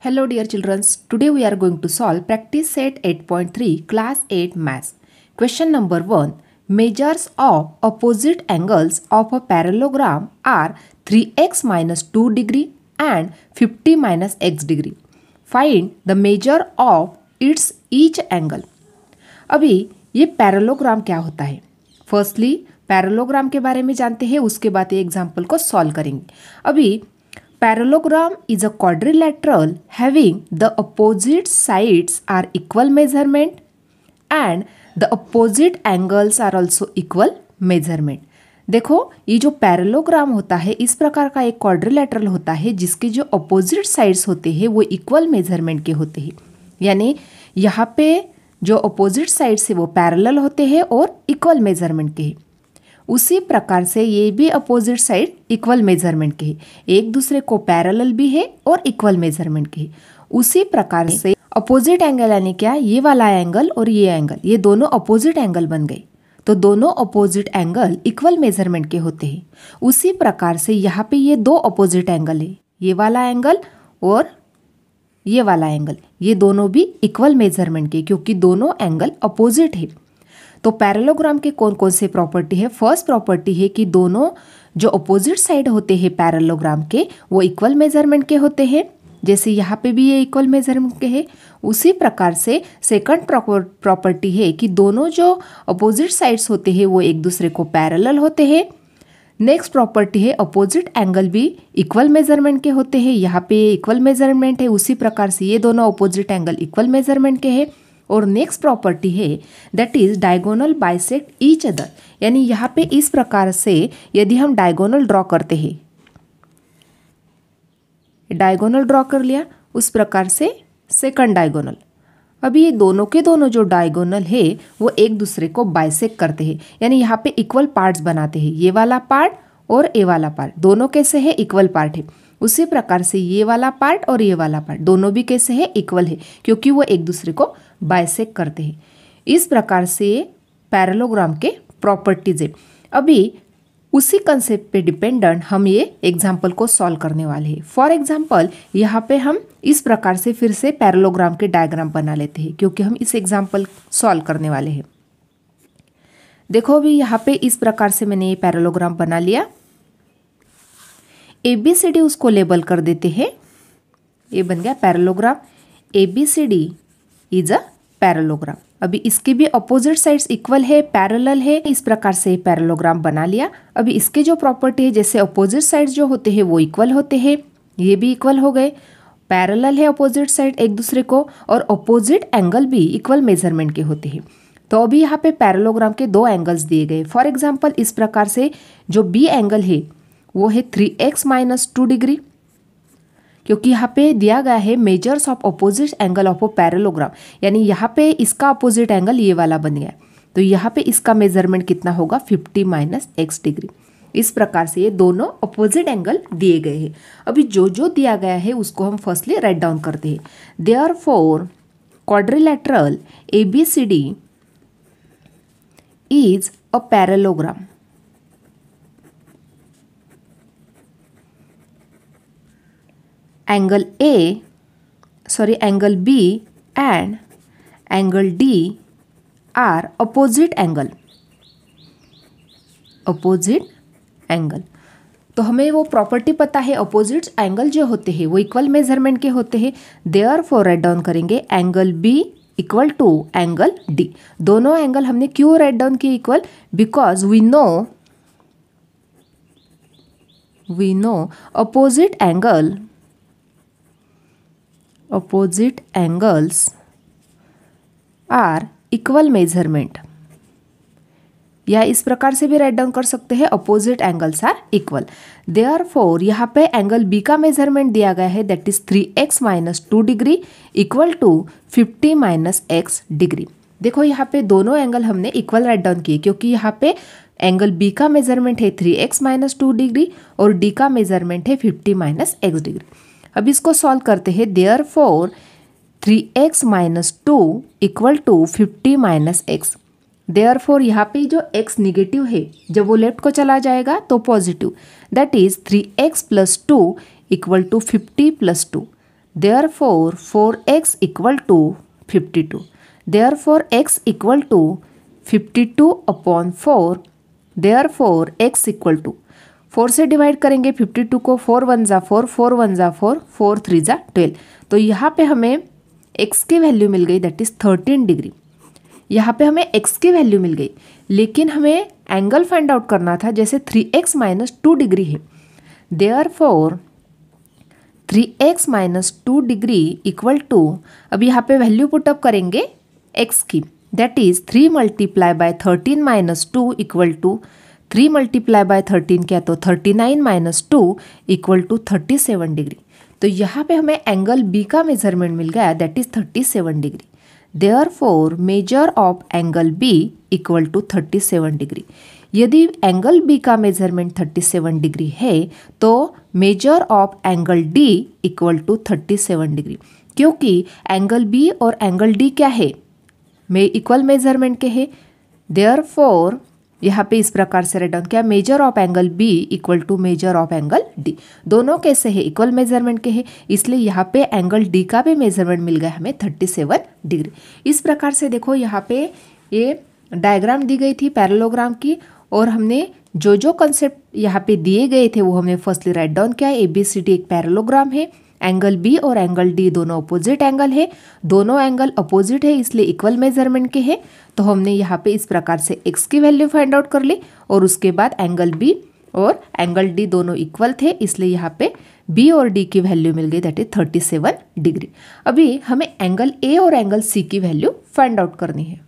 Hello dear children, today we are going to solve practice set 8.3 class 8 maths. Question number 1. Measures of opposite angles of a parallelogram are 3x minus 2 degree and 50 minus x degree. Find the measure of its each angle. अभी ये parallelogram क्या होता है? Firstly parallelogram के बारे में जानते हैं, उसके बाद ये एग्जाम्पल को सॉल्व करेंगे. अभी parallelogram is a quadrilateral having the opposite sides are equal measurement and the opposite angles are also equal measurement. देखो ये जो पैरेललोग्राम होता है इस प्रकार का एक क्वाड्रिलेटरल होता है जिसके जो अपोजिट साइड्स होते हैं वो इक्वल मेजरमेंट के होते हैं. यानी यहाँ पे जो अपोजिट साइड्स है वो पैरेलल होते हैं और इक्वल मेजरमेंट के हैं. उसी प्रकार से ये भी अपोजिट साइड इक्वल मेजरमेंट के है, एक दूसरे को पैरेलल भी है और इक्वल मेजरमेंट के है. उसी प्रकार से अपोजिट एंगल यानी क्या, ये वाला एंगल और ये एंगल, ये दोनों अपोजिट एंगल बन गए तो दोनों अपोजिट एंगल इक्वल मेजरमेंट के होते हैं. उसी प्रकार से यहाँ पे ये दो अपोजिट एंगल है, ये वाला एंगल और ये वाला एंगल, ये दोनों भी इक्वल मेजरमेंट के क्योंकि दोनों एंगल अपोजिट है. तो पैरेललोग्राम के कौन कौन से प्रॉपर्टी है? फर्स्ट प्रॉपर्टी है कि दोनों जो अपोजिट साइड होते हैं पैरेललोग्राम के वो इक्वल मेजरमेंट के होते हैं, जैसे यहाँ पे भी ये इक्वल मेजरमेंट के हैं. उसी प्रकार से सेकंड प्रॉपर्टी है कि दोनों जो अपोजिट साइड्स होते हैं वो एक दूसरे को पैरेलल होते हैं. नेक्स्ट प्रॉपर्टी है अपोजिट एंगल भी इक्वल मेजरमेंट के होते हैं, यहाँ पे इक्वल मेजरमेंट है, उसी प्रकार से ये दोनों अपोजिट एंगल इक्वल मेजरमेंट के हैं. और नेक्स्ट प्रॉपर्टी है that is diagonal bisect each other. यानी यहाँ पे इस प्रकार से यदि हम डायगोनल ड्रॉ करते हैं, डायगोनल ड्रॉ कर लिया, उस प्रकार से सेकंड डायगोनल. अभी ये दोनों के दोनों जो डायगोनल है वो एक दूसरे को बाइसेक्ट करते हैं, यानी यहाँ पे इक्वल पार्ट्स बनाते हैं. ये वाला पार्ट और ये वाला पार्ट दोनों कैसे है, इक्वल पार्ट है. उसी प्रकार से ये वाला पार्ट और ये वाला पार्ट दोनों भी कैसे है, इक्वल है क्योंकि वो एक दूसरे को बाइसेक्ट करते हैं. इस प्रकार से पैरेललोग्राम के प्रॉपर्टीज है. अभी उसी कंसेप्ट पे डिपेंडेंट हम ये एग्जाम्पल को सॉल्व करने वाले हैं. फॉर एग्जाम्पल यहाँ पे हम इस प्रकार से फिर से पैरेललोग्राम के डायग्राम बना लेते हैं क्योंकि हम इस एग्जाम्पल सॉल्व करने वाले हैं. देखो अभी यहाँ पे इस प्रकार से मैंने ये पैरेललोग्राम बना लिया. ABCD उसको लेबल कर देते हैं. ये बन गया parallelogram. ABCD is a parallelogram. अभी इसके भी अपोजिट साइड्स इक्वल है, पैरेलल है, इस प्रकार से पैरेललोग्राम बना लिया. अभी इसके जो प्रॉपर्टी है जैसे अपोजिट साइड्स जो होते हैं वो इक्वल होते हैं, ये भी इक्वल हो गए, पैरेलल है अपोजिट साइड एक दूसरे को, और अपोजिट एंगल भी इक्वल मेजरमेंट के होते हैं. तो अभी यहाँ पे पैरेललोग्राम के दो एंगल्स दिए गए. फॉर एग्जाम्पल इस प्रकार से जो बी एंगल है वो है 3x माइनस 2 डिग्री, क्योंकि यहाँ पे दिया गया है measures of opposite angle of a parallelogram, यानी यहाँ पे इसका अपोजिट एंगल ये वाला बन गया, तो यहाँ पे इसका मेजरमेंट कितना होगा, 50 माइनस x डिग्री. इस प्रकार से ये दोनों अपोजिट एंगल दिए गए हैं. अभी जो जो दिया गया है उसको हम फर्स्टली राइट डाउन करते हैं. Therefore quadrilateral ABCD is a parallelogram. Angle B and angle D are opposite angle. तो हमें वो प्रॉपर्टी पता है, अपोजिट एंगल जो होते हैं वो इक्वल मेजरमेंट के होते हैं. देयरफॉर राइट डाउन करेंगे angle B equal to angle D. दोनों एंगल हमने क्यों राइट डाउन किए equal, because we know opposite angles are equal measurement. या इस प्रकार से भी राइट डाउन कर सकते हैं, opposite angles are equal. Therefore यहाँ पे एंगल B का मेजरमेंट दिया गया है that is 3x minus 2 degree equal to 50 minus x degree. देखो यहाँ पे दोनों एंगल हमने इक्वल राइट डाउन किए क्योंकि यहाँ पे एंगल B का मेजरमेंट है 3x माइनस 2 डिग्री और D का मेजरमेंट है 50 माइनस x डिग्री. अब इसको सॉल्व करते हैं. Therefore 3x minus 2 equal to 50 minus x. Therefore यहाँ पे जो x निगेटिव है जब वो लेफ्ट को चला जाएगा तो positive, that is 3x plus 2 equal to 50 plus 2. Therefore 4x equal to 52. Therefore x equal to 52 upon 4. Therefore x equal to 4 से डिवाइड करेंगे 52 को, 4 1 जा 4, 4 1 जा 4, 4 3 जा 12। तो यहाँ पे हमें x की वैल्यू मिल गई, दैट इज़ 13 डिग्री। यहाँ पे हमें x की वैल्यू मिल गई, लेकिन हमें एंगल फाइंड आउट करना था, जैसे 3x माइनस 2 डिग्री है। Therefore 3x minus 2 degree equal to, अब यहाँ पे वैल्यू पुटअप करेंगे x की, that is 3 multiply by 13 minus 2 equal to 3 multiply by 13 क्या, तो 39 माइनस 2 इक्वल टू 37 डिग्री। तो यहाँ पे हमें एंगल B का मेजरमेंट मिल गया, that is 37 degree. Therefore measure of angle B equal to 37 degree. यदि एंगल B का मेजरमेंट 37 डिग्री है तो measure of angle D equal to 37 degree, क्योंकि एंगल B और एंगल D क्या है, इक्वल मेजरमेंट के है। देयरफॉर यहाँ पे इस प्रकार से राइट डाउन किया, measure of angle B equal to measure of angle D। दोनों कैसे है, इक्वल मेजरमेंट के है, इसलिए यहाँ पे एंगल D का भी मेजरमेंट मिल गया हमें 37 डिग्री। इस प्रकार से देखो यहाँ पे ये डायग्राम दी गई थी पैरेललोग्राम की, और हमने जो जो कंसेप्ट यहाँ पे दिए गए थे वो हमने फर्स्टली राइट डाउन किया। ABCD एक पैरेललोग्राम है, एंगल B और एंगल D दोनों अपोजिट एंगल है, दोनों एंगल अपोजिट है इसलिए इक्वल मेजरमेंट के है। तो हमने यहाँ पे इस प्रकार से x की वैल्यू फाइंड आउट कर ली, और उसके बाद एंगल B और एंगल D दोनों इक्वल थे, इसलिए यहाँ पे B और D की वैल्यू मिल गई, दैट इज 37 डिग्री। अभी हमें एंगल A और एंगल C की वैल्यू फाइंड आउट करनी है।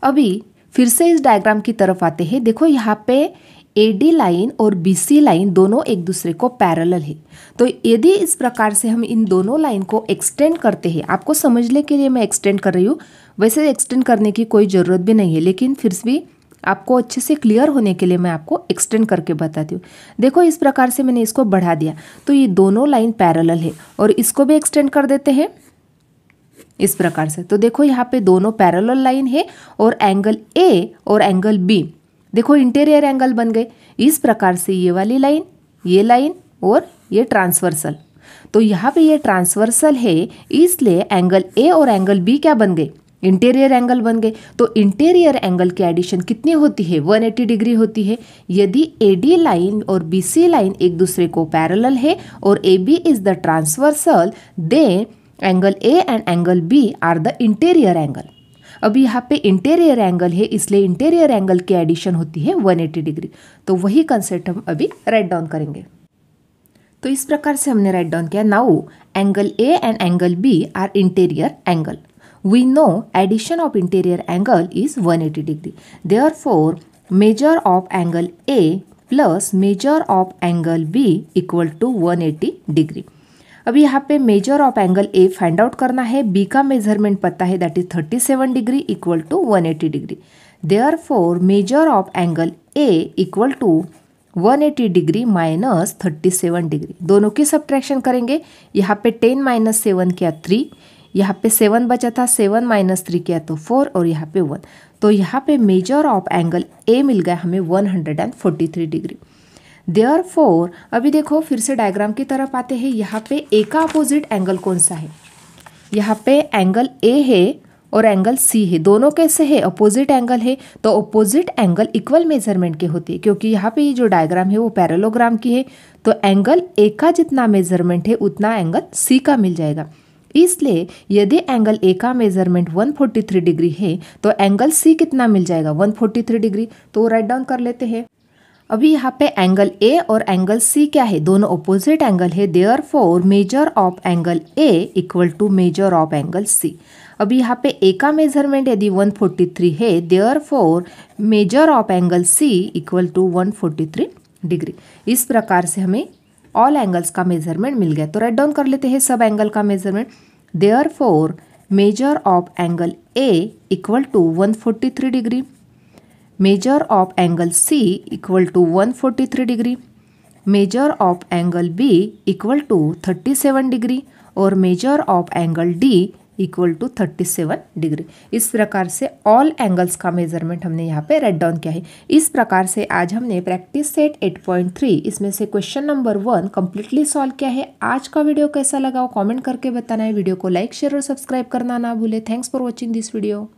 अभी फिर से इस डायग्राम की तरफ आते हैं। देखो यहाँ पे AD लाइन और BC लाइन दोनों एक दूसरे को पैरेलल है। तो यदि इस प्रकार से हम इन दोनों लाइन को एक्सटेंड करते हैं, आपको समझने के लिए मैं एक्सटेंड कर रही हूँ, वैसे एक्सटेंड करने की कोई ज़रूरत भी नहीं है, लेकिन फिर भी आपको अच्छे से क्लियर होने के लिए मैं आपको एक्सटेंड करके बताती हूँ। देखो इस प्रकार से मैंने इसको बढ़ा दिया, तो ये दोनों लाइन पैरेलल है, और इसको भी एक्सटेंड कर देते हैं इस प्रकार से। तो देखो यहाँ पे दोनों पैरेलल लाइन है, और एंगल A और एंगल B देखो इंटीरियर एंगल बन गए। इस प्रकार से ये वाली लाइन और ये ट्रांसवर्सल, तो यहाँ पे ये ट्रांसवर्सल है, इसलिए एंगल A और एंगल B क्या बन गए, इंटीरियर एंगल बन गए। तो इंटीरियर एंगल की एडिशन कितनी होती है, 180 डिग्री होती है। यदि AD लाइन और BC लाइन एक दूसरे को पैरेलल है और AB is the transversal, then angle A and angle B are the interior angle. अब यहाँ पे इंटीरियर एंगल है, इसलिए इंटीरियर एंगल की एडिशन होती है 180 डिग्री। तो वही कंसेप्ट हम अभी राइट डाउन करेंगे। तो इस प्रकार से हमने राइट डाउन किया, now angle A and angle B are interior angle. We know addition of interior angle is 180 degree. Therefore measure of angle A plus measure of angle B equal to 180 degree. अभी यहाँ पे measure of angle A find out करना है, B का measurement पता है, that is 37 degree equal to 180 degree. Therefore measure of angle A equal to 180 degree minus 37 degree. दोनों की सब्ट्रैक्शन करेंगे। यहाँ पे 10 माइनस 7 किया 3, यहाँ पे 7 बचा था, 7 माइनस 3 किया तो 4, और यहाँ पे 1। तो यहाँ पे मेजर ऑफ एंगल A मिल गया हमें 143 डिग्री। देयरफॉर अभी देखो फिर से डायग्राम की तरफ आते हैं। यहाँ पे A का अपोजिट एंगल कौन सा है, यहाँ पे एंगल A है और एंगल C है, दोनों कैसे है, अपोजिट एंगल है। तो अपोजिट एंगल इक्वल मेजरमेंट के होते हैं, क्योंकि यहाँ पे ये जो डायग्राम है वो पैरेललोग्राम की है। तो एंगल A का जितना मेजरमेंट है उतना एंगल C का मिल जाएगा। इसलिए यदि एंगल A का मेजरमेंट 143 डिग्री है तो एंगल C कितना मिल जाएगा, 143 डिग्री। तो राइट डाउन कर लेते हैं। अभी यहाँ पे एंगल A और एंगल C क्या है, दोनों अपोजिट एंगल है। Therefore measure of angle A equal to measure of angle C। अभी यहाँ पे A का मेजरमेंट यदि 143 है, therefore measure of angle C equal to 143 degree. इस प्रकार से हमें ऑल एंगल्स का मेजरमेंट मिल गया। तो राइट डाउन कर लेते हैं सब एंगल का measurement. Therefore measure of angle A equal to 143 degree, measure of angle C equal to 143 degree, measure of angle B equal to 37 degree, और measure of angle D equal to 37 degree. इस प्रकार से all angles का measurement हमने यहाँ पे right down किया है। इस प्रकार से आज हमने प्रैक्टिस सेट 8.3 इसमें से क्वेश्चन नंबर 1 कंप्लीटली सॉल्व किया है। आज का वीडियो कैसा लगा कमेंट करके बताना है। वीडियो को लाइक शेयर और सब्सक्राइब करना ना भूले। Thanks for watching this video.